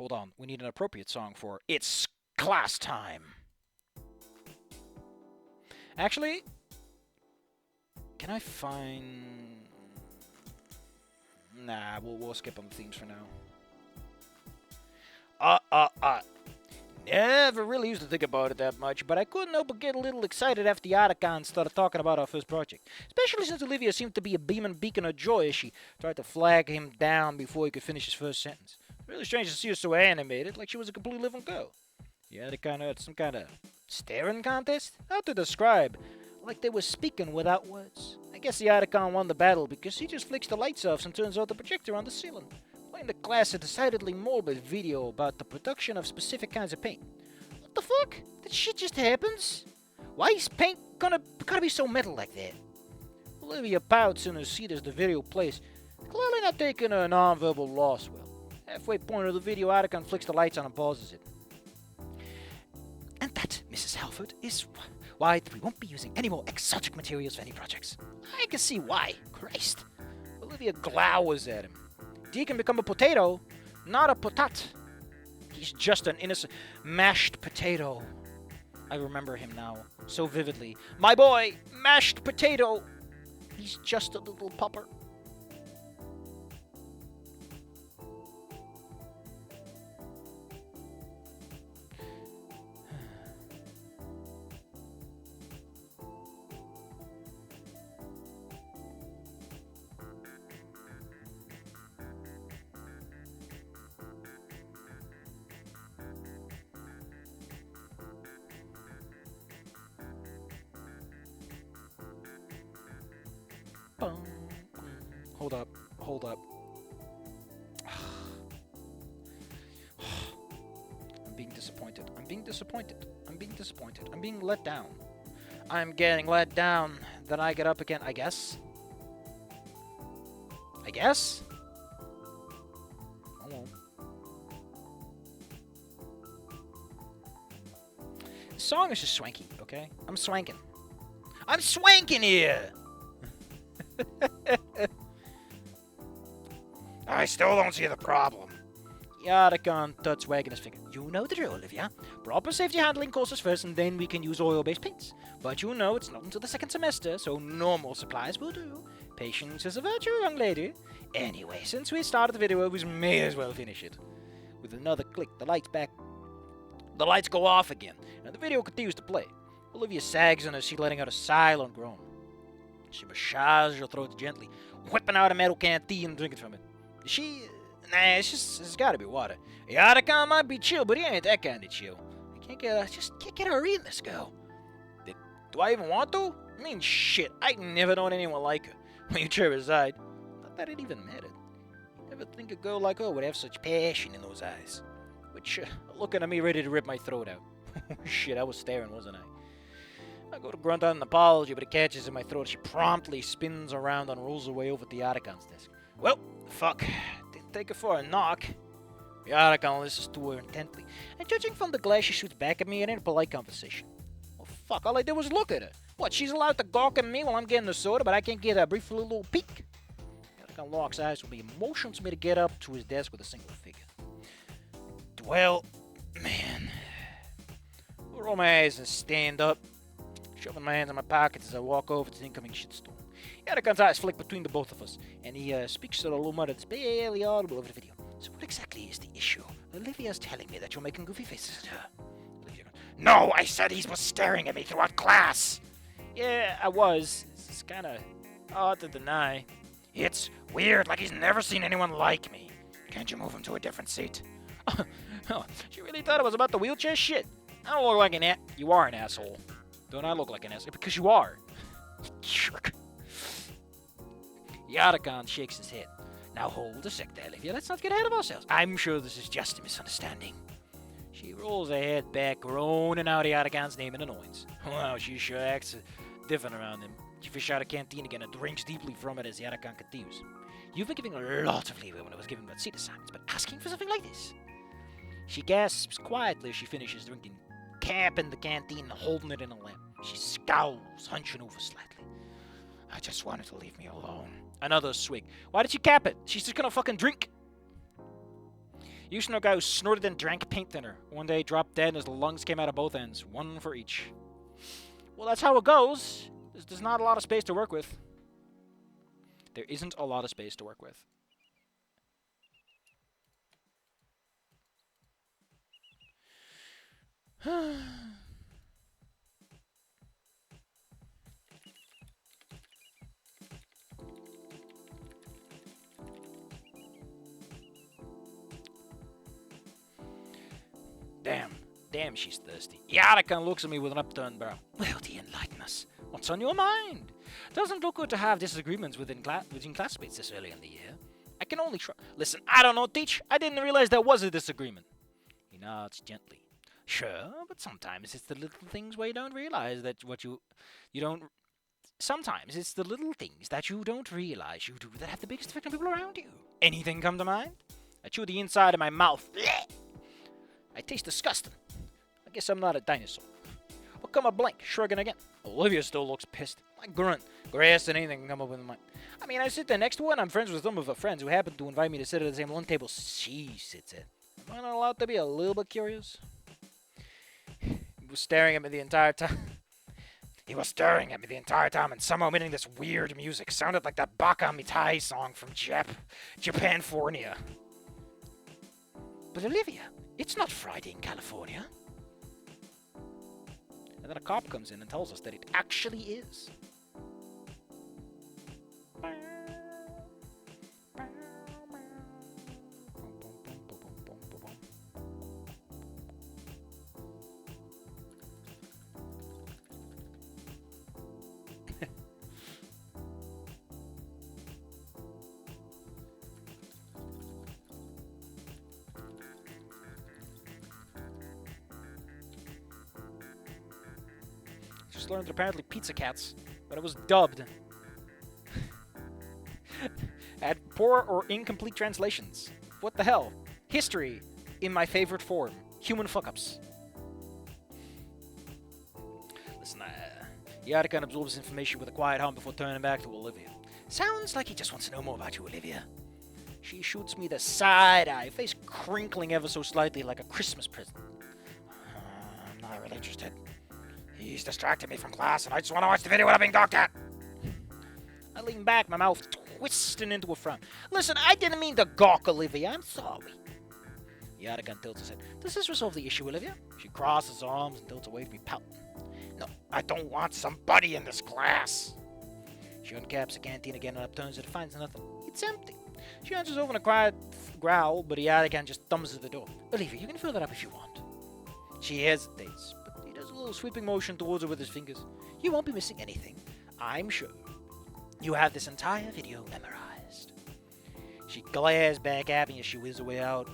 Hold on, we need an appropriate song for It's Class Time. Actually, can I find... Nah, we'll skip on the themes for now. Never really used to think about it that much, but I couldn't help but get a little excited after the Otacon started talking about our first project. Especially since Olivia seemed to be a beaming beacon of joy as she tried to flag him down before he could finish his first sentence. Really strange to see her so animated, like she was a completely living girl. The Otacon had some kind of staring contest? How to describe? Like they were speaking without words. I guess the Otacon won the battle because he just flicks the lights off and turns out the projector on the ceiling. Playing the class a decidedly morbid video about the production of specific kinds of paint. What the fuck? That shit just happens? Why is paint gotta be so metal like that? Olivia pouts in her seat as the video plays, clearly not taking her non-verbal loss well. Halfway point of the video, Otacon flicks the lights on and pauses it. And that, Mrs. Halford, is why we won't be using any more exotic materials for any projects. I can see why. Christ. Olivia glowers at him. He can become a potato, not a potat. He's just an innocent mashed potato. I remember him now, so vividly. My boy, mashed potato. He's just a little pupper. Hold up. I'm being disappointed. I'm being let down. I'm getting let down. Then I get up again, I guess? Oh well. The song is just swanky, okay? I'm swanking here! I still don't see the problem. Otacon tuts wagging his finger. You know the drill, Olivia. Proper safety handling courses first, and then we can use oil-based paints. But you know it's not until the second semester, so normal supplies will do. Patience is a virtue, young lady. Anyway, since we started the video, we may as well finish it. With another click, the lights go off again, and the video continues to play. Olivia sags in her seat, letting out a silent groan. She massages her throat gently, whipping out a metal canteen and drinking from it. Nah, it's gotta be water. The Otacon might be chill, but he ain't that kind of chill. I can't get her reading this girl. Do I even want to? I mean, shit, I never known anyone like her. When you trip aside, not that it even mattered. You never think a girl like her would have such passion in those eyes. Which, looking at me ready to rip my throat out. Shit, I was staring, wasn't I? I go to grunt out an apology, but it catches in my throat. She promptly spins around and rolls away over to the Otacon's desk. Well, fuck. Didn't take her for a knock. The Otacon listens to her intently, and judging from the glare she shoots back at me, it ain't a polite conversation. Well, fuck, all I did was look at her. What, she's allowed to gawk at me while I'm getting the soda, but I can't get a brief little peek? The Otacon locks eyes with me and motions me to get up to his desk with a single figure. Well, man. I roll my eyes and stand up, shoving my hands in my pockets as I walk over to the incoming shitstorm. Otacon's eyes flick between the both of us, and he speaks to a low mutter that's barely audible over the video. So what exactly is the issue? Olivia's telling me that you're making goofy faces at her. Olivia goes, no, I said he was staring at me throughout class. Yeah, I was. It's kind of hard to deny. It's weird, like he's never seen anyone like me. Can't you move him to a different seat? Oh, she really thought it was about the wheelchair shit. I don't look like an You are an asshole. Don't I look like an asshole? Because you are. Jerk. The Otacon shakes his head. Now hold a sec there, Olivia. Let's not get ahead of ourselves. I'm sure this is just a misunderstanding. She rolls her head back, groaning out the Otacon's name in annoyance. Wow, she sure acts different around him. She fishes out a canteen again and drinks deeply from it as the Otacon continues. You've been giving a lot of leeway when I was giving about seat assignments, but asking for something like this? She gasps quietly as she finishes drinking, capping the canteen and holding it in her lap. She scowls, hunching over slightly. I just wanted to leave me alone. Another swig. Why did she cap it? She's just gonna fucking drink. Used to know a guy who snorted and drank paint thinner. One day, he dropped dead and his lungs came out of both ends. One for each. Well, that's how it goes. There's not a lot of space to work with. There isn't a lot of space to work with. Damn, she's thirsty. Yarika looks at me with an upturned brow. Will thee enlighten us? What's on your mind? Doesn't look good to have disagreements within classmates this early in the year. I can only try. Listen, I don't know, Teach. I didn't realize there was a disagreement. He nods gently. Sure, but sometimes it's the little things where you don't realize that you don't. Sometimes it's the little things that you don't realize you do that have the biggest effect on people around you. Anything come to mind? I chew the inside of my mouth. I taste disgusting. I guess I'm not a dinosaur. I'll come a blank, shrugging again. Olivia still looks pissed. I grunt. Grass and anything can come up with my... I mean, I sit there next to her, and I'm friends with some of her friends who happen to invite me to sit at the same lunch table she sits at. Am I not allowed to be a little bit curious? He was staring at me the entire time. He was staring at me the entire time and somehow emitting this weird music. Sounded like that Baka Mitai song from Japanfornia. But Olivia, it's not Friday in California. And then a cop comes in and tells us that it actually is. Just learned that apparently pizza cats, but it was dubbed. Had poor or incomplete translations. What the hell? History in my favorite form. Human fuck-ups. Listen, Yarika absorbs information with a quiet hum before turning back to Olivia. Sounds like he just wants to know more about you, Olivia. She shoots me the side eye, face crinkling ever so slightly like a Christmas present. I'm not really interested. He's distracted me from class, and I just want to watch the video without being gawked at. I lean back, my mouth twisting into a frown. Listen, I didn't mean to gawk, Olivia. I'm sorry. Yarika tilts his head. Does this resolve the issue, Olivia? She crosses her arms and tilts away from me, pouting. No, I don't want somebody in this class. She uncaps the canteen again and upturns it and finds nothing. It's empty. She answers over in a quiet growl, but Yarika just thumbs at the door. Olivia, you can fill that up if you want. She hesitates, but he does a little sweeping motion towards her with his fingers. You won't be missing anything, I'm sure. You have this entire video memorized. She glares back at me as she whizzes away out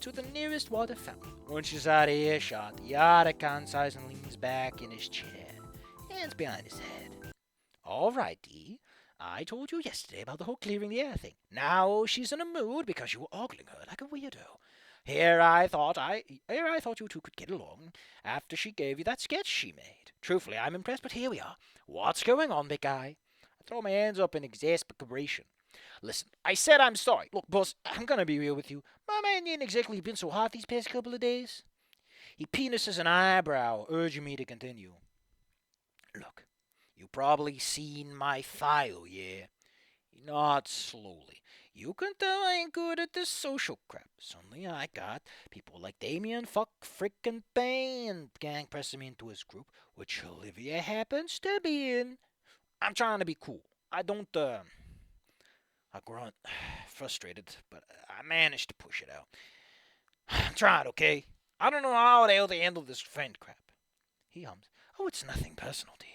to the nearest water fountain. When she's out of earshot, Yarika sighs and leans back in his chair, hands behind his head. All right, Dee. I told you yesterday about the whole clearing the air thing. Now she's in a mood because you were ogling her like a weirdo. Here I thought you two could get along after she gave you that sketch she made. Truthfully, I'm impressed, but here we are. What's going on, big guy? I throw my hands up in exasperation. Listen, I said I'm sorry. Look, boss, I'm gonna be real with you. My man ain't exactly been so hot these past couple of days. He penises an eyebrow, urging me to continue. Look, you probably seen my file, yeah? He nods slowly. You can tell I ain't good at this social crap. Suddenly I got people like Damien, fuck, frickin' Payne, and gang pressing me into his group, which Olivia happens to be in. I'm trying to be cool. I don't, I grunt, frustrated, but I managed to push it out. I'm trying, okay? I don't know how the hell to handle this friend crap. He hums. Oh, it's nothing personal, D.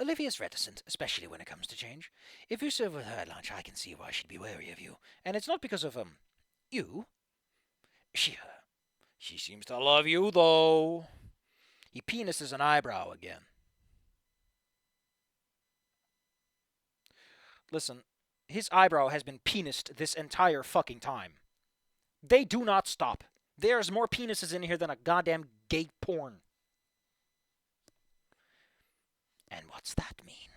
Olivia's reticent, especially when it comes to change. If you serve with her at lunch, I can see why she'd be wary of you. And it's not because of, you. She seems to love you, though. He penises an eyebrow again. Listen, his eyebrow has been penised this entire fucking time. They do not stop. There's more penises in here than a goddamn gay porn. What's that mean?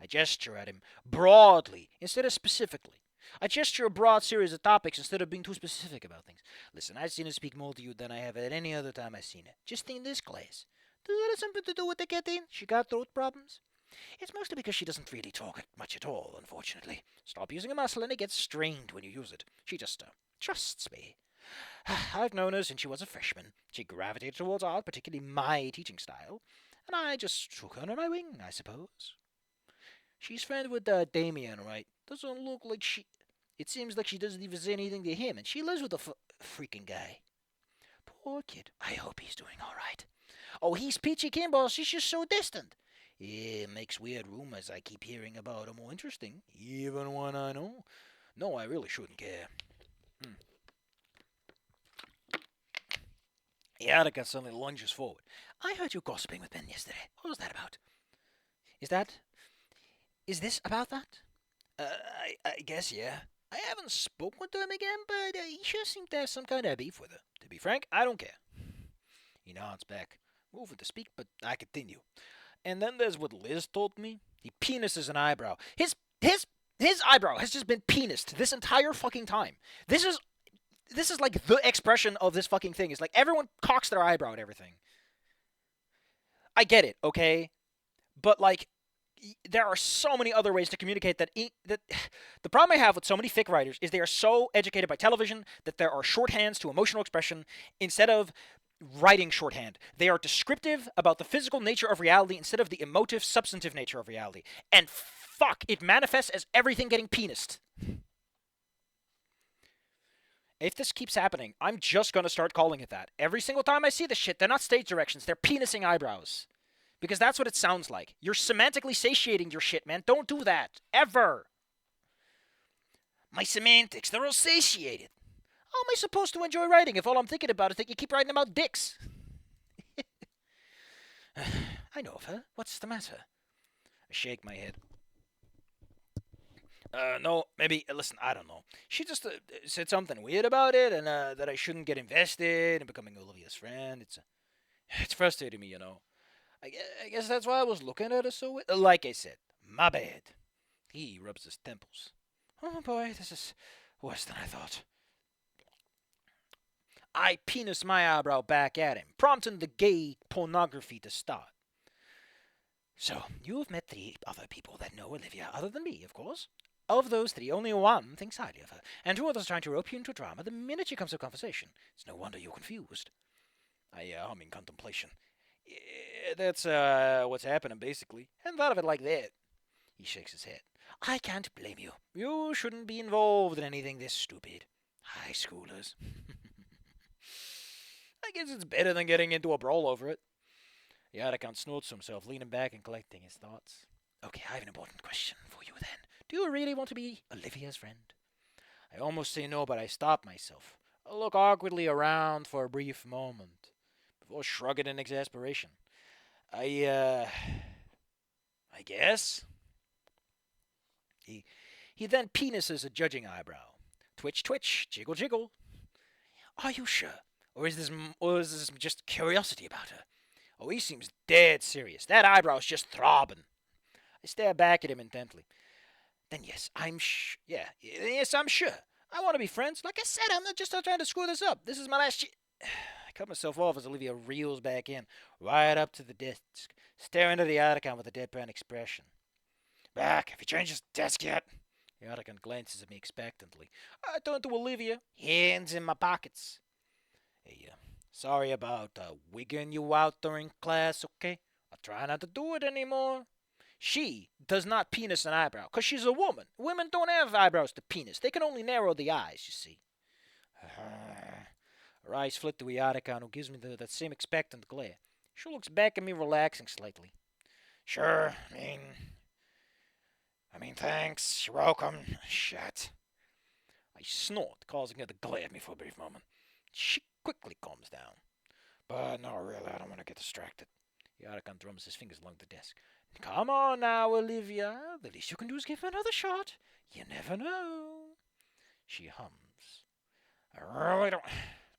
I gesture at him broadly instead of specifically. I gesture a broad series of topics instead of being too specific about things. Listen, I've seen her speak more to you than I have at any other time I've seen her. Just in this class. Does that have something to do with the getting? She got throat problems? It's mostly because she doesn't really talk much at all, unfortunately. Stop using a muscle and it gets strained when you use it. She just trusts me. I've known her since she was a freshman. She gravitated towards art, particularly my teaching style, and I just took her under my wing, I suppose. She's friends with Damien, right? Doesn't look like she... It seems like she doesn't even say anything to him, and she lives with a freaking guy. Poor kid. I hope he's doing all right. Oh, he's Peachy Kimball. She's just so distant. Yeah, makes weird rumors I keep hearing about are more interesting, even when I know. No, I really shouldn't care. Yarika suddenly lunges forward. I heard you gossiping with Ben yesterday. What was that about? Is this about that? I guess, yeah. I haven't spoken to him again, but he sure seemed to have some kind of beef with her. To be frank, I don't care. He nods back, moving to speak, but I continue. And then there's what Liz told me. He penises an eyebrow. His eyebrow has just been penised this entire fucking time. This is like the expression of this fucking thing. It's like everyone cocks their eyebrow at everything. I get it, okay? But like, there are so many other ways to communicate that the problem I have with so many fic writers is they are so educated by television that there are shorthands to emotional expression instead of writing shorthand. They are descriptive about the physical nature of reality instead of the emotive, substantive nature of reality. And fuck, it manifests as everything getting penised. If this keeps happening, I'm just going to start calling it that. Every single time I see this shit, they're not stage directions, they're penising eyebrows. Because that's what it sounds like. You're semantically satiating your shit, man. Don't do that. Ever. My semantics, they're all satiated. How am I supposed to enjoy writing if all I'm thinking about is that you keep writing about dicks? I know of her. What's the matter? I shake my head. No, maybe, listen, I don't know. She just said something weird about it, and that I shouldn't get invested in becoming Olivia's friend. It's frustrating me, you know. I guess that's why I was looking at her so... Like I said, my bad. He rubs his temples. Oh boy, this is worse than I thought. I penis my eyebrow back at him, prompting the gay pornography to start. So, you've met 3 other people that know Olivia, other than me, of course. Of those 3, only 1 thinks highly of her, and 2 others are trying to rope you into drama the minute she comes to conversation. It's no wonder you're confused. I'm in contemplation. That's what's happening, basically. Hadn't thought of it like that. He shakes his head. I can't blame you. You shouldn't be involved in anything this stupid. High schoolers. I guess it's better than getting into a brawl over it. The Atticant snorts to himself, leaning back and collecting his thoughts. Okay, I have an important question for you then. Do you really want to be Olivia's friend? I almost say no, but I stop myself. I look awkwardly around for a brief moment before shrugging in exasperation. I guess. He then penises a judging eyebrow. Twitch, twitch, jiggle, jiggle. Are you sure? Or is this just curiosity about her? Oh, he seems dead serious. That eyebrow's just throbbing. I stare back at him intently. Then yes, yes, I'm sure. I want to be friends. Like I said, I'm not just trying to screw this up. This is my last I cut myself off as Olivia reels back in, right up to the desk, staring at the Atticant with a deadpan expression. Back, have you changed his desk yet? The Atticant glances at me expectantly. I turn to Olivia, hands in my pockets. Hey, sorry about wigging you out during class, okay? I'll try not to do it anymore. She does not penis an eyebrow, because she's a woman. Women don't have eyebrows to penis. They can only narrow the eyes, you see. Her eyes flit to the Atticant, who gives me that same expectant glare. She looks back at me, relaxing slightly. Sure, I mean, thanks. You're welcome. Shit. I snort, causing her to glare at me for a brief moment. She quickly calms down. But no, really, I don't want to get distracted. The Atticant drums his fingers along the desk. Come on now, Olivia. The least you can do is give her another shot. You never know. She hums. I really don't...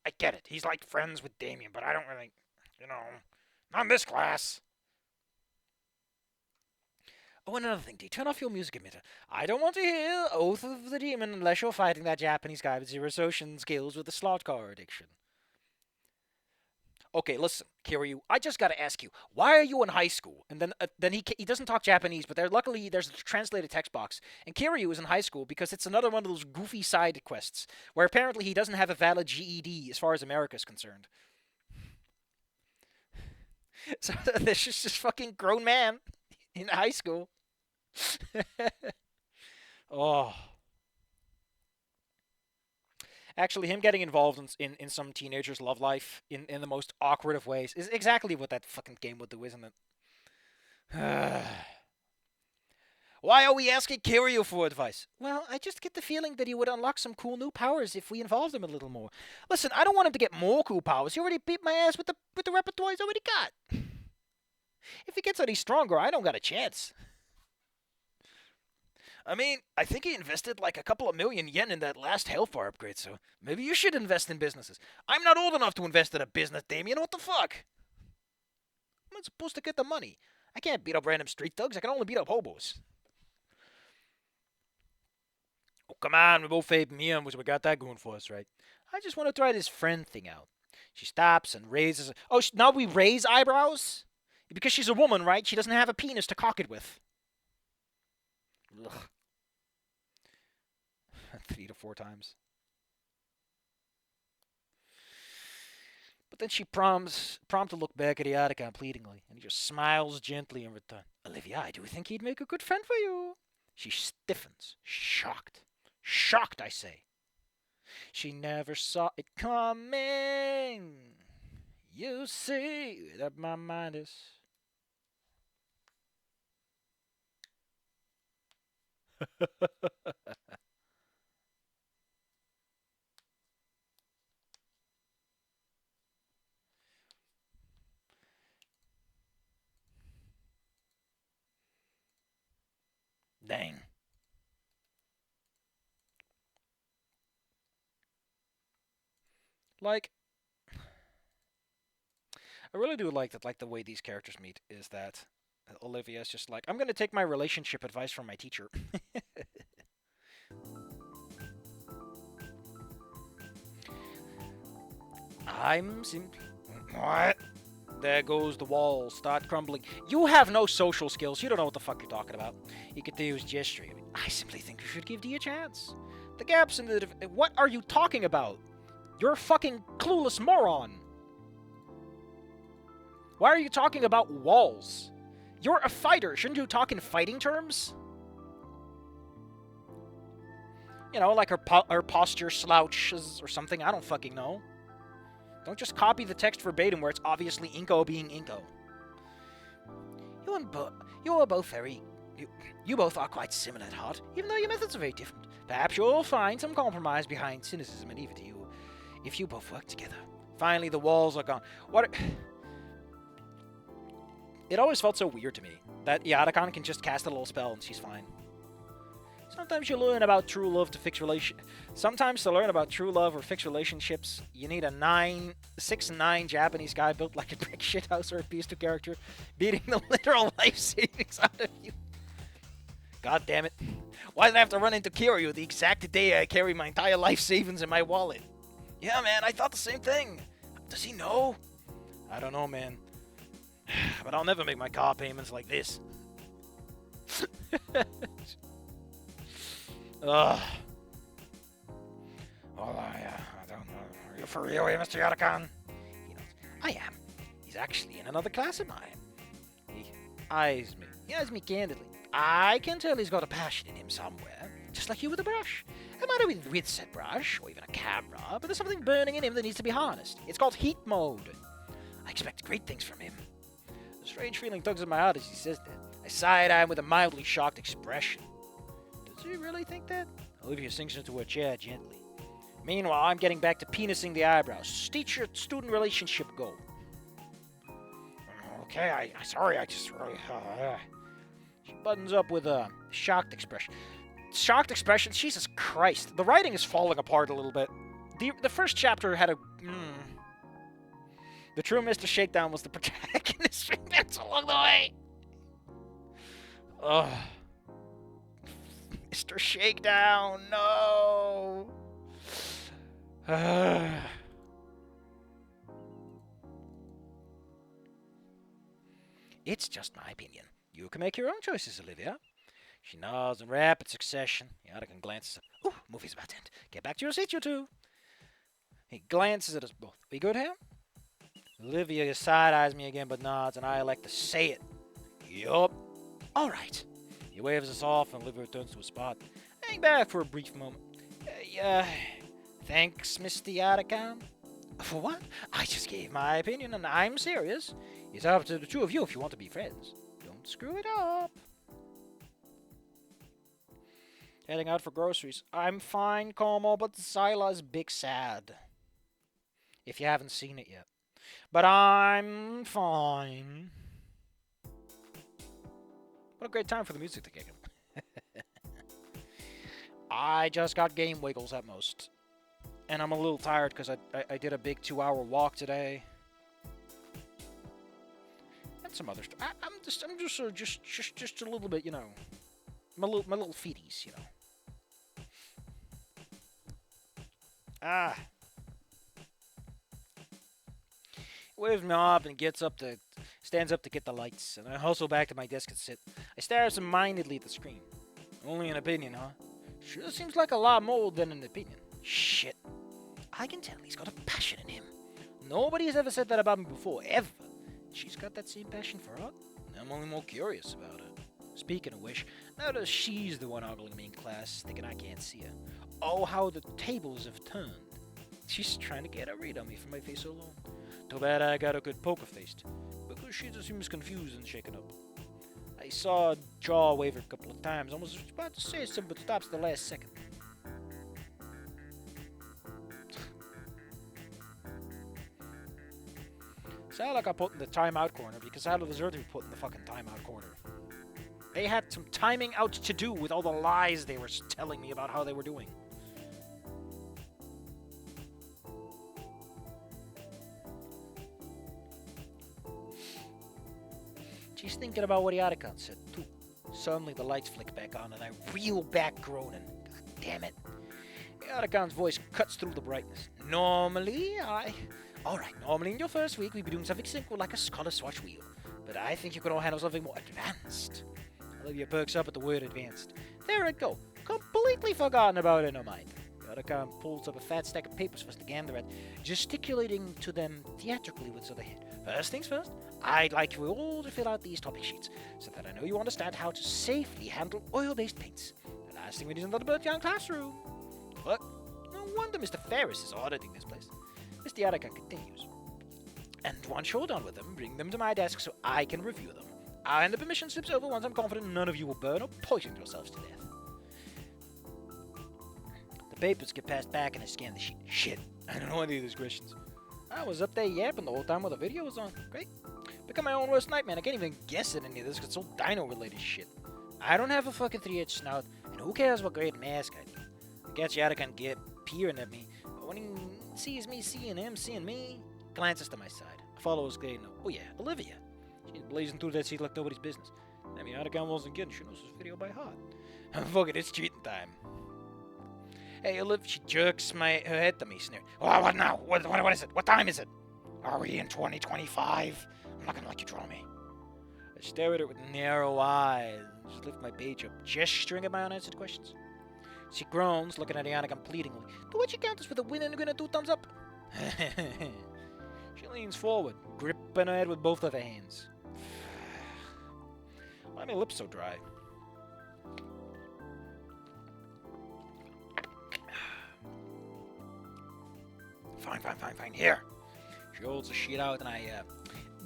I get it. He's like friends with Damien, but I don't really... not in this class. Oh, and another thing, D, turn off your music emitter. I don't want to hear Oath of the Demon unless you're fighting that Japanese guy with zero social skills with a slot car addiction. Okay, listen, Kiryu, I just gotta ask you, why are you in high school? And then he doesn't talk Japanese, but luckily there's a translated text box. And Kiryu is in high school because it's another one of those goofy side quests where apparently he doesn't have a valid GED as far as America is concerned. So there's just this fucking grown man in high school. Oh. Actually, him getting involved in some teenager's love life in the most awkward of ways is exactly what that fucking game would do, isn't it? Why are we asking Kiryu for advice? Well, I just get the feeling that he would unlock some cool new powers if we involved him a little more. Listen, I don't want him to get more cool powers. He already beat my ass with the repertoire he's already got. If he gets any stronger, I don't got a chance. I mean, I think he invested like a couple of million yen in that last Hellfire upgrade, so maybe you should invest in businesses. I'm not old enough to invest in a business, Damien. What the fuck? I'm not supposed to get the money. I can't beat up random street thugs. I can only beat up hobos. Oh, come on. We're both fading me, so we got that going for us, right? I just want to try this friend thing out. She stops and raises... Oh, now we raise eyebrows? Because she's a woman, right? She doesn't have a penis to cock it with. Ugh. 3 to 4 times. But then she prompts to look back at Iarika pleadingly, and he just smiles gently in return. Olivia, I do think he'd make a good friend for you. She stiffens, shocked. Shocked, I say. She never saw it coming. You see that my mind is... Dang. Like, I really do like that. Like the way these characters meet is that Olivia is just like, I'm gonna take my relationship advice from my teacher. I'm simply... What? There goes the wall. Start crumbling. You have no social skills. You don't know what the fuck you're talking about. He continues gesturing. I simply think you should give D a chance. The gaps in the... What are you talking about? You're a fucking clueless moron. Why are you talking about walls? You're a fighter. Shouldn't you talk in fighting terms? You know, like her posture slouches or something. I don't fucking know. Don't just copy the text verbatim where it's obviously Inko being Inko. You both are quite similar at heart, even though your methods are very different. Perhaps you'll find some compromise behind cynicism and even to you, if you both work together. Finally, the walls are gone. It always felt so weird to me that Yadakan can just cast a little spell and she's fine. Sometimes to learn about true love or fix relationships, you need a 6'9" Japanese guy built like a brick shithouse or a beast of character, beating the literal life savings out of you. God damn it. Why did I have to run into Kiryu the exact day I carry my entire life savings in my wallet? Yeah, man, I thought the same thing. Does he know? I don't know, man. But I'll never make my car payments like this. Ugh. Well, I don't know. Are you for real here, Mr. Yadakan? He nods. I am. He's actually in another class of mine. He eyes me candidly. I can tell he's got a passion in him somewhere, just like you with a brush. It might not be with said brush, or even a camera, but there's something burning in him that needs to be harnessed. It's called heat mode. I expect great things from him. A strange feeling tugs at my heart as he says that. I side eye him with a mildly shocked expression. Does he really think that? Olivia sinks into her chair gently. Meanwhile, I'm getting back to penising the eyebrows. Teacher-student relationship goal. Okay, sorry, I just really... She buttons up with a shocked expression. Shocked expression? Jesus Christ. The writing is falling apart a little bit. The first chapter had a... The true Mr. Shakedown was the protagonist along the way. Ugh. Mr. Shakedown, no! It's just my opinion. You can make your own choices, Olivia. She nods in rapid succession. Yannick glances at... Ooh, movie's about to end. Get back to your seat, you two. He glances at us both. We good here? Olivia side-eyes me again but nods, and I elect to say it. Yup. All right. He waves us off, and Olivia returns to a spot. Hang back for a brief moment. Thanks, Mr. Yadakan. For what? I just gave my opinion, and I'm serious. It's up to the two of you if you want to be friends. Don't screw it up. Heading out for groceries. I'm fine, Como, but Zyla's big sad. If you haven't seen it yet. But I'm fine. What a great time for the music to kick in. I just got game wiggles at most. And I'm a little tired because I did a big 2-hour walk today. And some other stuff. I'm just a little bit, you know. My little feeties, you know. Waves me up and stands up to get the lights, and I hustle back to my desk and sit. I stare absent-mindedly at the screen. Only an opinion, huh? Sure seems like a lot more than an opinion. Shit. I can tell he's got a passion in him. Nobody's ever said that about me before, ever. She's got that same passion for art. I'm only more curious about it. Speaking of which, now that she's the one ogling me in class, thinking I can't see her. Oh, how the tables have turned. She's trying to get a read on me from my face alone. Too bad I got a good poker face, because she just seems confused and shaken up. I saw her jaw waver a couple of times, almost about to say something, but stops the last second. Sounded like I put in the timeout corner, because I deserve to be put in the fucking timeout corner. They had some timing out to do with all the lies they were telling me about how they were doing. She's thinking about what Yadakan said, too. Suddenly the lights flick back on, and I reel back groaning. God damn it. Yadakan's voice cuts through the brightness. Normally in your first week, we'd be doing something simple like a scholar swatch wheel. But I think you could all handle something more advanced. Olivia perks up at the word advanced. There it go. Completely forgotten about it in her mind. Yadakan pulls up a fat stack of papers for us to gander at, gesticulating to them theatrically with his other hand. First things first, I'd like you all to fill out these topic sheets, so that I know you understand how to safely handle oil-based paints. The last thing we need is another burnt-down classroom. What? No wonder Mr. Ferris is auditing this place. Mr. Yadakan continues. And once you're done with them, bring them to my desk so I can review them. I'll hand the permission slips over once I'm confident none of you will burn or poison yourselves to death. The papers get passed back and I scan the sheet. Shit, I don't know any of these questions. I was up there yapping the whole time while the video was on. Great. Become my own worst nightmare. I can't even guess at any of this because it's all dino-related shit. I don't have a fucking 3-inch snout, and who cares what great mask I do? I guess Yadakan get peering at me, but when he sees me seeing him seeing me, glances to my side. I follow his gaze. Oh yeah, Olivia. She's blazing through that seat like nobody's business. I mean, Yadakan wasn't kidding. She knows this video by heart. Fuck it, it's cheating time. Hey, Olivia, she jerks her head to me, sneering. Oh, what now? What is it? What time is it? Are we in 2025? I'm not gonna let you draw me. I stare at her with narrow eyes and just lift my page up, gesturing at my unanswered questions. She groans, looking at Yadakan pleadingly. Do what you count as for the win and gonna do thumbs up? She leans forward, gripping her head with both of her hands. Why are my lips so dry? Fine. Here. She holds the sheet out and I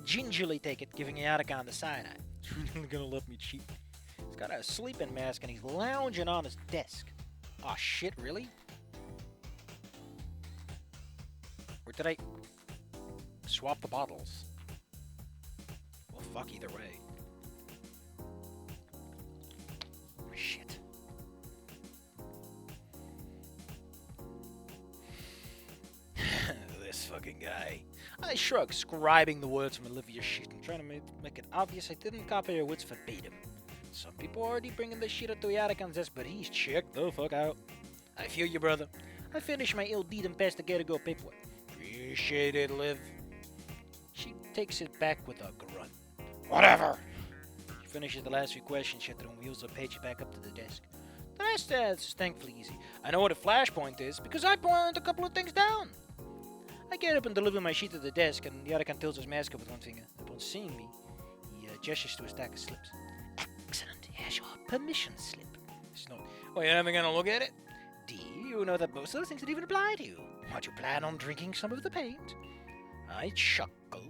gingerly take it, giving Yadakan the side eye. She's really gonna let me cheat. He's got a sleeping mask and he's lounging on his desk. Aw, shit, really? Or did I swap the bottles? Well, fuck either way. Shit. This fucking guy. I shrug, scribing the words from Olivia's sheet and trying to make it obvious I didn't copy her words verbatim. Some people are already bringing the shit up to the attic on this, but he's checked the fuck out. I feel you, brother. I finished my ill-deed and passed the Gator Girl paperwork. Appreciate it, Liv. She takes it back with a grunt. Whatever. She finishes the last few questions she had thrown wheels up, page back up to the desk. The rest is thankfully easy. I know what a flashpoint is because I point a couple of things down. I get up and deliver my sheet to the desk, and the other can tilts his mask up with one finger. Upon seeing me, he gestures to a stack of slips. Excellent. Here's your permission slip. Snoot. Well, you're never gonna look at it? D, you know that most of those things don't even apply to you. What, you plan on drinking some of the paint? I chuckle,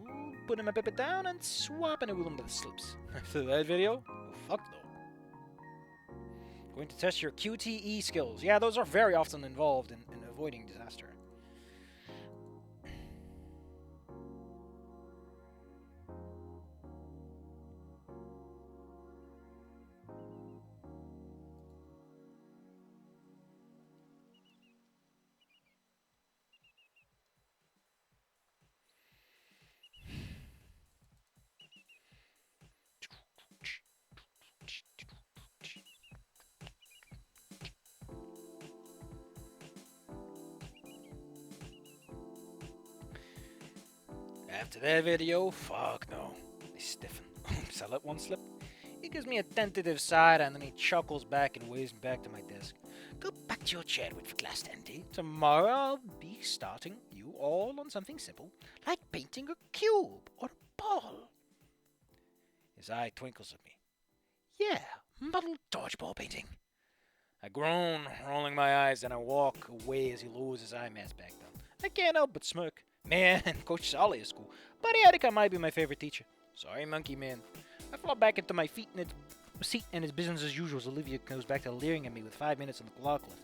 putting my paper down and swapping it with one of the slips. After that video? Oh, fuck no. Going to test your QTE skills. Yeah, those are very often involved in avoiding disaster. After that video, fuck no. I stiffen. Oops, I let one slip. He gives me a tentative side and then he chuckles back and waves me back to my desk. Go back to your chair, with glass Andy. Tomorrow I'll be starting you all on something simple, like painting a cube or a ball. His eye twinkles at me. Yeah, model dodgeball painting. I groan, rolling my eyes, and I walk away as he lowers his eye mask back down. I can't help but smirk. Man, Coach Solly is cool, but Erika might be my favorite teacher. Sorry, Monkey Man. I flop back into my seat, and it's business as usual as Olivia goes back to leering at me with 5 minutes on the clock left.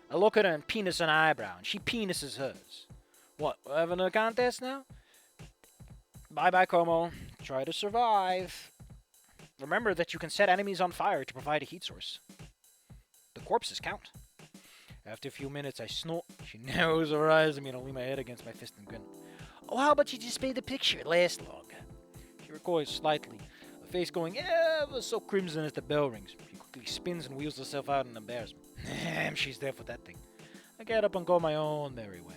I look at her and penis an eyebrow, and she penises hers. What, we're having a contest now? Bye-bye, Como. Try to survive. Remember that you can set enemies on fire to provide a heat source. The corpses count. After a few minutes, I snort. She narrows her eyes at me and I lean my head against my fist and grin. Oh, how about you just paint the picture? It lasts longer. She recoils slightly, her face going ever so crimson as the bell rings. She quickly spins and wheels herself out in embarrassment. Damn, she's there for that thing. I get up and go my own merry way.